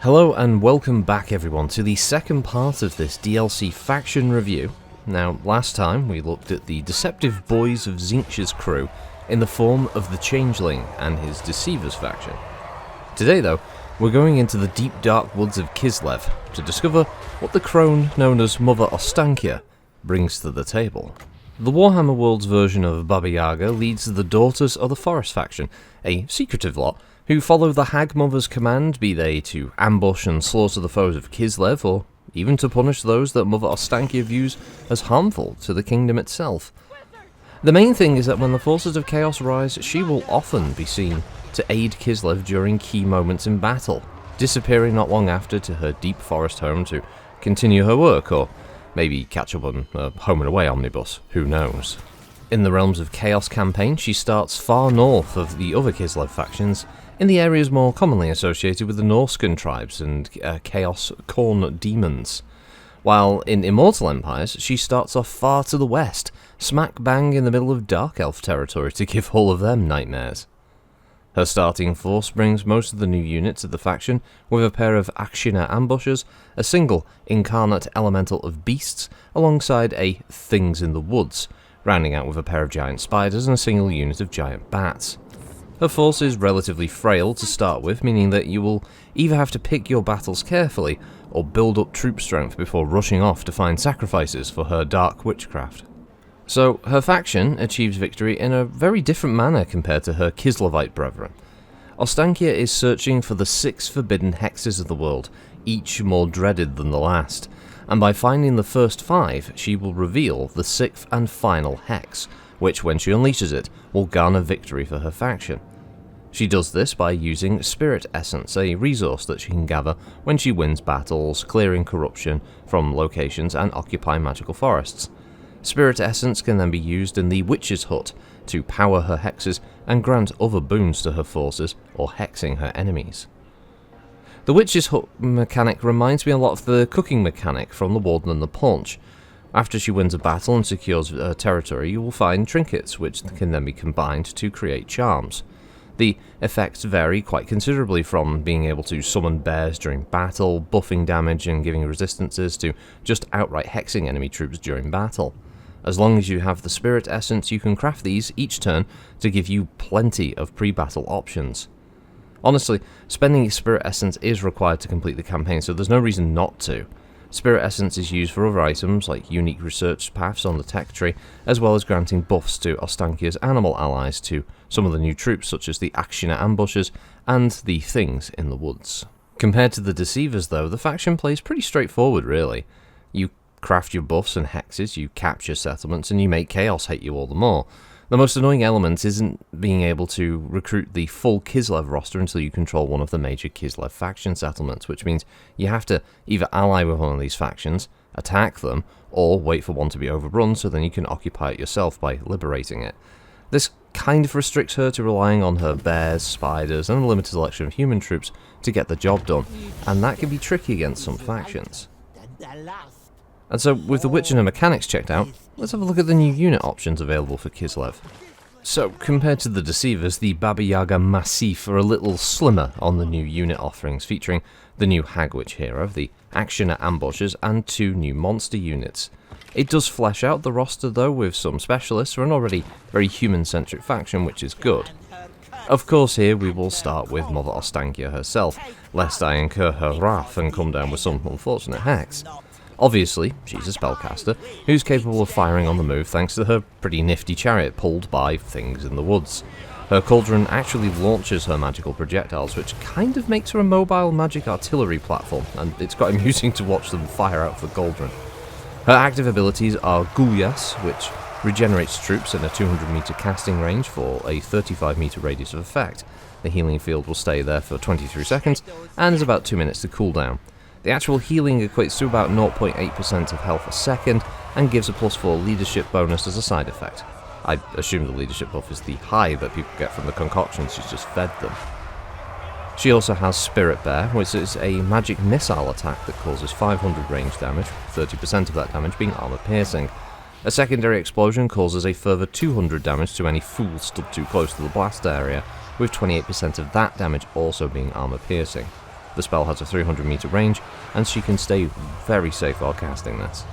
Hello and welcome back everyone to the second part of this DLC faction review. Now, last time we looked at the deceptive boys of Tzeentch's crew in the form of the Changeling and his Deceivers faction. Today though, we're going into the deep dark woods of Kislev to discover what the crone known as Mother Ostankya brings to the table. The Warhammer Worlds version of Baba Yaga leads the Daughters of the Forest faction, a secretive lot who follow the Hag Mother's command, be they to ambush and slaughter the foes of Kislev, or even to punish those that Mother Ostankya views as harmful to the kingdom itself. The main thing is that when the forces of chaos rise, she will often be seen to aid Kislev during key moments in battle, disappearing not long after to her deep forest home to continue her work, or maybe catch up on a home and away omnibus, who knows. In the Realms of Chaos campaign, she starts far north of the other Kislev factions, in the areas more commonly associated with the Norscan tribes and Chaos Khorne demons. While in Immortal Empires, she starts off far to the west, smack bang in the middle of Dark Elf territory to give all of them nightmares. Her starting force brings most of the new units of the faction, with a pair of Akshina ambushers, a single Incarnate elemental of beasts, alongside a Things in the Woods, rounding out with a pair of giant spiders and a single unit of giant bats. Her force is relatively frail to start with, meaning that you will either have to pick your battles carefully, or build up troop strength before rushing off to find sacrifices for her dark witchcraft. So, her faction achieves victory in a very different manner compared to her Kislevite brethren. Ostankya is searching for the 6 forbidden hexes of the world, each more dreaded than the last, and by finding the first 5, she will reveal the 6th and final hex, which, when she unleashes it, will garner victory for her faction. She does this by using Spirit Essence, a resource that she can gather when she wins battles, clearing corruption from locations and occupying magical forests. Spirit Essence can then be used in the Witch's Hut to power her hexes and grant other boons to her forces or hexing her enemies. The Witch's Hut mechanic reminds me a lot of the cooking mechanic from the Warden and the Paunch. After she wins a battle and secures territory, you will find trinkets which can then be combined to create charms. The effects vary quite considerably, from being able to summon bears during battle, buffing damage and giving resistances, to just outright hexing enemy troops during battle. As long as you have the Spirit Essence, you can craft these each turn to give you plenty of pre-battle options. Honestly, spending Spirit Essence is required to complete the campaign, so there's no reason not to. Spirit Essence is used for other items like unique research paths on the tech tree, as well as granting buffs to Ostankya's animal allies to some of the new troops such as the Akshina ambushers and the Things in the Woods. Compared to the Deceivers though, the faction plays pretty straightforward really. You craft your buffs and hexes, you capture settlements, and you make chaos hate you all the more. The most annoying element isn't being able to recruit the full Kislev roster until you control one of the major Kislev faction settlements, which means you have to either ally with one of these factions, attack them, or wait for one to be overrun so then you can occupy it yourself by liberating it. This kind of restricts her to relying on her bears, spiders, and a limited selection of human troops to get the job done, and that can be tricky against some factions. And so, with the Witch and her mechanics checked out, let's have a look at the new unit options available for Kislev. So, compared to the Deceivers, the Baba Yaga Massif are a little slimmer on the new unit offerings, featuring the new Hag Witch hero, the Akshina ambushers, and 2 new monster units. It does flesh out the roster though, with some specialists for an already very human-centric faction, which is good. Of course, here we will start with Mother Ostankya herself, lest I incur her wrath and come down with some unfortunate hex. Obviously, she's a spellcaster, who's capable of firing on the move thanks to her pretty nifty chariot pulled by Things in the Woods. Her cauldron actually launches her magical projectiles, which kind of makes her a mobile magic artillery platform, and it's quite amusing to watch them fire out the cauldron. Her active abilities are Gulyas, which regenerates troops in a 200 meter casting range for a 35 meter radius of effect. The healing field will stay there for 23 seconds, and is about 2 minutes to cooldown. The actual healing equates to about 0.8% of health a second, and gives a +4 leadership bonus as a side effect. I assume the leadership buff is the high that people get from the concoctions she's just fed them. She also has Spirit Bear, which is a magic missile attack that causes 500 range damage, 30% of that damage being armor piercing. A secondary explosion causes a further 200 damage to any fool stood too close to the blast area, with 28% of that damage also being armor piercing. The spell has a 300 meter range, and she can stay very safe while casting this.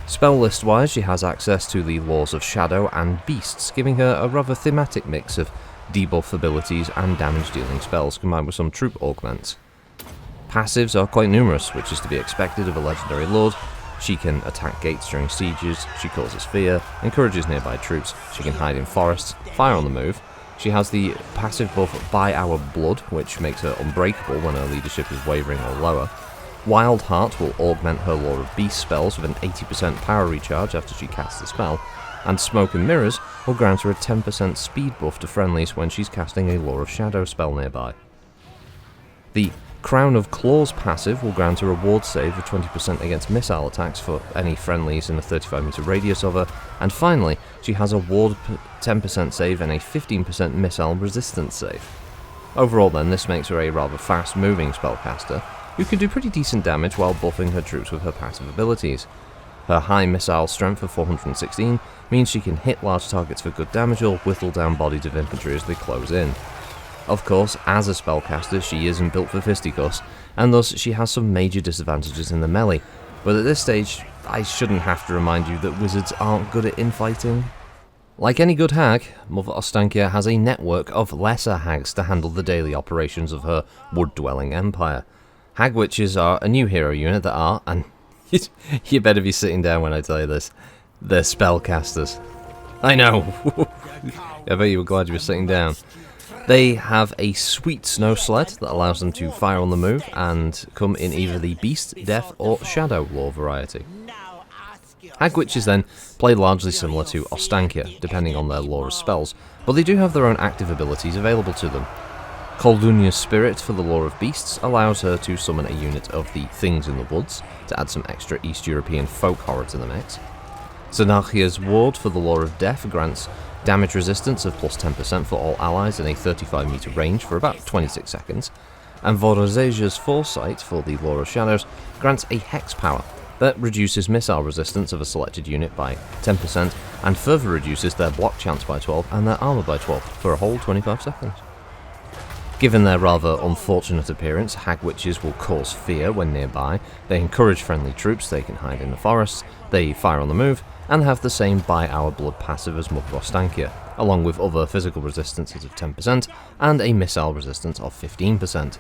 Spell list wise, she has access to the Laws of Shadow and Beasts, giving her a rather thematic mix of debuff abilities and damage dealing spells combined with some troop augments. Passives are quite numerous, which is to be expected of a legendary lord. She can attack gates during sieges, she causes fear, encourages nearby troops, she can hide in forests, fire on the move. She has the passive buff By Our Blood, which makes her unbreakable when her leadership is wavering or lower. Wild Heart will augment her Law of Beast spells with an 80% power recharge after she casts the spell, and Smoke and Mirrors will grant her a 10% speed buff to friendlies when she's casting a Law of Shadow spell nearby. The Crown of Claws passive will grant her a ward save of 20% against missile attacks for any friendlies in a 35 meter radius of her, and finally, she has a ward 10% save and a 15% missile resistance save. Overall then, this makes her a rather fast moving spellcaster, who can do pretty decent damage while buffing her troops with her passive abilities. Her high missile strength of 416 means she can hit large targets for good damage or whittle down bodies of infantry as they close in. Of course, as a spellcaster, she isn't built for fisticuffs, and thus she has some major disadvantages in the melee, but at this stage, I shouldn't have to remind you that wizards aren't good at infighting. Like any good hag, Mother Ostankya has a network of lesser hags to handle the daily operations of her wood-dwelling empire. Hag witches are a new hero unit that are, and you better be sitting down when I tell you this, they're spellcasters. I know! I bet you were glad you were sitting down. They have a sweet snow sled that allows them to fire on the move and come in either the Beast, Death or Shadow Law variety. Hag witches then play largely similar to Ostankya, depending on their lore of spells, but they do have their own active abilities available to them. Koldunia's Spirit for the Law of Beasts allows her to summon a unit of the Things in the Woods, to add some extra East European folk horror to the mix. Zanachia's Ward for the Law of Death grants damage resistance of plus 10% for all allies in a 35 meter range for about 26 seconds, and Vorozeja's Foresight for the Law of Shadows grants a hex power that reduces missile resistance of a selected unit by 10% and further reduces their block chance by 12 and their armor by 12 for a whole 25 seconds. Given their rather unfortunate appearance, hag witches will cause fear when nearby, they encourage friendly troops, they can hide in the forests, they fire on the move, and have the same By Our Blood passive as Mother Ostankya, along with other physical resistances of 10% and a missile resistance of 15%.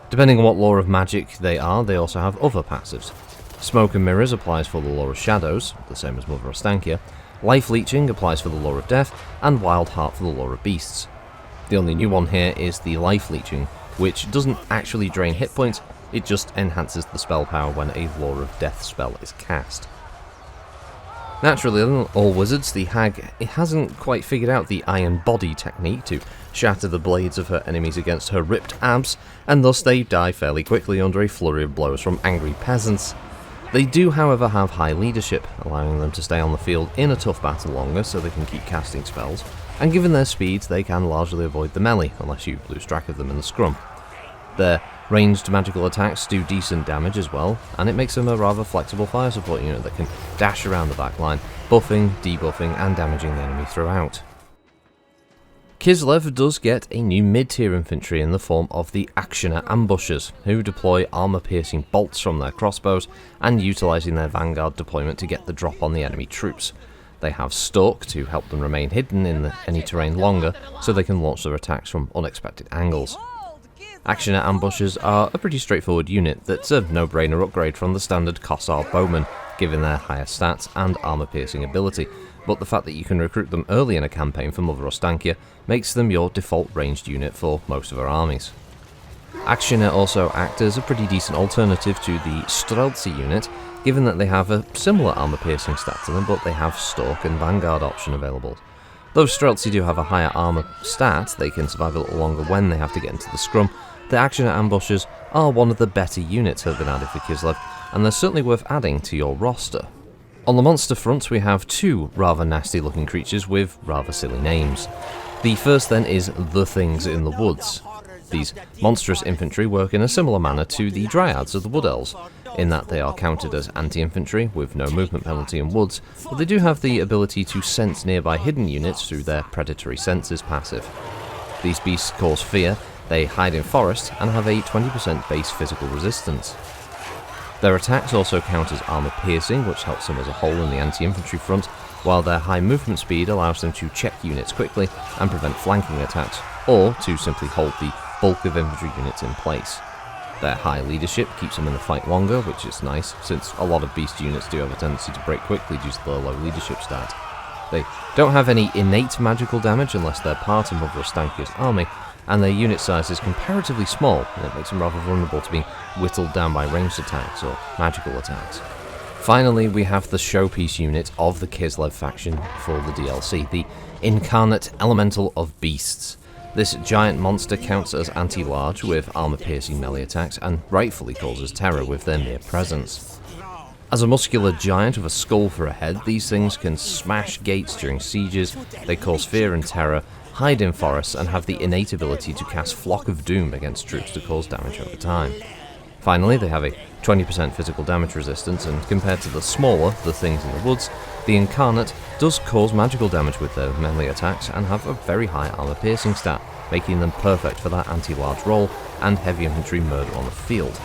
Depending on what Law of Magic they are, they also have other passives. Smoke and Mirrors applies for the Law of Shadows, the same as Mother Ostankya, Life Leeching applies for the Law of Death, and Wild Heart for the Law of Beasts. The only new one here is the Life Leeching, which doesn't actually drain hit points, it just enhances the spell power when a Law of Death spell is cast. Naturally, like all wizards, the hag hasn't quite figured out the Iron Body technique to shatter the blades of her enemies against her ripped abs, and thus they die fairly quickly under a flurry of blows from angry peasants. They do, however, have high leadership, allowing them to stay on the field in a tough battle longer so they can keep casting spells, and given their speed, they can largely avoid the melee, unless you lose track of them in the scrum. Their ranged magical attacks do decent damage as well, and it makes them a rather flexible fire support unit that can dash around the backline, buffing, debuffing, and damaging the enemy throughout. Kislev does get a new mid-tier infantry in the form of the Actioner Ambushers, who deploy armor-piercing bolts from their crossbows and utilising their vanguard deployment to get the drop on the enemy troops. They have Stalk to help them remain hidden in any terrain longer, so they can launch their attacks from unexpected angles. Actioner Ambushers are a pretty straightforward unit that's a no-brainer upgrade from the standard Kossar Bowmen, given their higher stats and armor-piercing ability, but the fact that you can recruit them early in a campaign for Mother Ostankya makes them your default ranged unit for most of her armies. Actioner also act as a pretty decent alternative to the Streltsy unit, given that they have a similar armor-piercing stat to them, but they have Stalk and Vanguard option available. Though Streltsy do have a higher armor stat, they can survive a little longer when they have to get into the scrum. The Actioner Ambushers are one of the better units that have been added for Kislev, and they're certainly worth adding to your roster. On the monster front, we have two rather nasty looking creatures with rather silly names. The first then is the Things in the Woods. These monstrous infantry work in a similar manner to the Dryads of the Wood Elves, in that they are counted as anti-infantry with no movement penalty in woods, but they do have the ability to sense nearby hidden units through their Predatory Senses passive. These beasts cause fear, They hide in forests and have a 20% base physical resistance. Their attacks also count as armor piercing, which helps them as a whole in the anti-infantry front, while their high movement speed allows them to check units quickly and prevent flanking attacks, or to simply hold the bulk of infantry units in place. Their high leadership keeps them in the fight longer, which is nice, since a lot of beast units do have a tendency to break quickly due to their low leadership stat. They don't have any innate magical damage unless they're part of Mother Ostankya's army, and their unit size is comparatively small, and it makes them rather vulnerable to being whittled down by ranged attacks or magical attacks. Finally, we have the showpiece unit of the Kislev faction for the DLC, the Incarnate Elemental of Beasts. This giant monster counts as anti-large with armor-piercing melee attacks, and rightfully causes terror with their mere presence. As a muscular giant with a skull for a head, these things can smash gates during sieges, they cause fear and terror, hide in forests, and have the innate ability to cast Flock of Doom against troops to cause damage over time. Finally, they have a 20% physical damage resistance, and compared to the smaller, the things in the woods, the Incarnate does cause magical damage with their melee attacks and have a very high armor piercing stat, making them perfect for that anti-large role and heavy infantry murder on the field.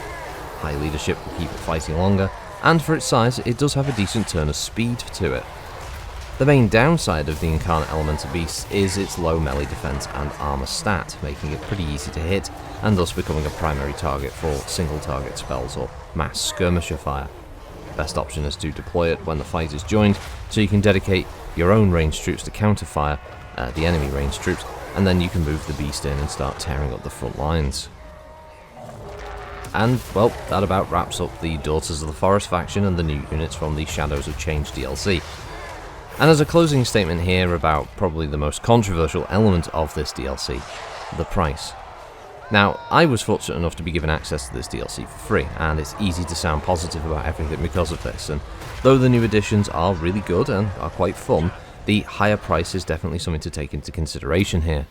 High leadership will keep it fighting longer, and for its size, it does have a decent turn of speed to it. The main downside of the Incarnate Elemental Beast is its low melee defense and armor stat, making it pretty easy to hit, and thus becoming a primary target for single target spells or mass skirmisher fire. Best option is to deploy it when the fight is joined, so you can dedicate your own ranged troops to counterfire the enemy ranged troops, and then you can move the beast in and start tearing up the front lines. And, well, that about wraps up the Daughters of the Forest faction and the new units from the Shadows of Change DLC. And as a closing statement here about probably the most controversial element of this DLC, the price. Now, I was fortunate enough to be given access to this DLC for free, and it's easy to sound positive about everything because of this, and though the new additions are really good and are quite fun, the higher price is definitely something to take into consideration here.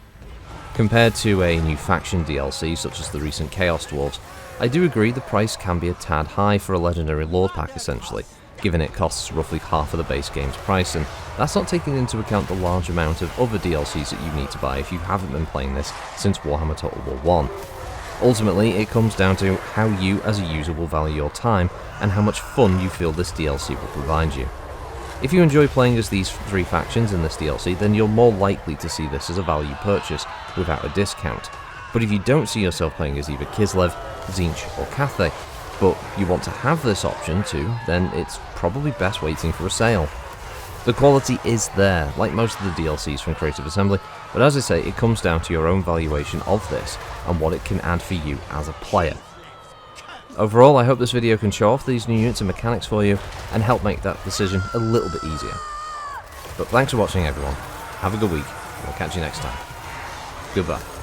Compared to a new faction DLC such as the recent Chaos Dwarves, I do agree the price can be a tad high for a Legendary Lord pack essentially, given it costs roughly half of the base game's price, and that's not taking into account the large amount of other DLCs that you need to buy if you haven't been playing this since Warhammer Total War 1. Ultimately, it comes down to how you as a user will value your time and how much fun you feel this DLC will provide you. If you enjoy playing as these three factions in this DLC, then you're more likely to see this as a value purchase without a discount. But if you don't see yourself playing as either Kislev, Tzeentch or Cathay, but you want to have this option too, then it's probably best waiting for a sale. The quality is there, like most of the DLCs from Creative Assembly, but as I say, it comes down to your own valuation of this and what it can add for you as a player. Overall, I hope this video can show off these new units and mechanics for you and help make that decision a little bit easier. But thanks for watching everyone, have a good week, and we'll catch you next time. Goodbye.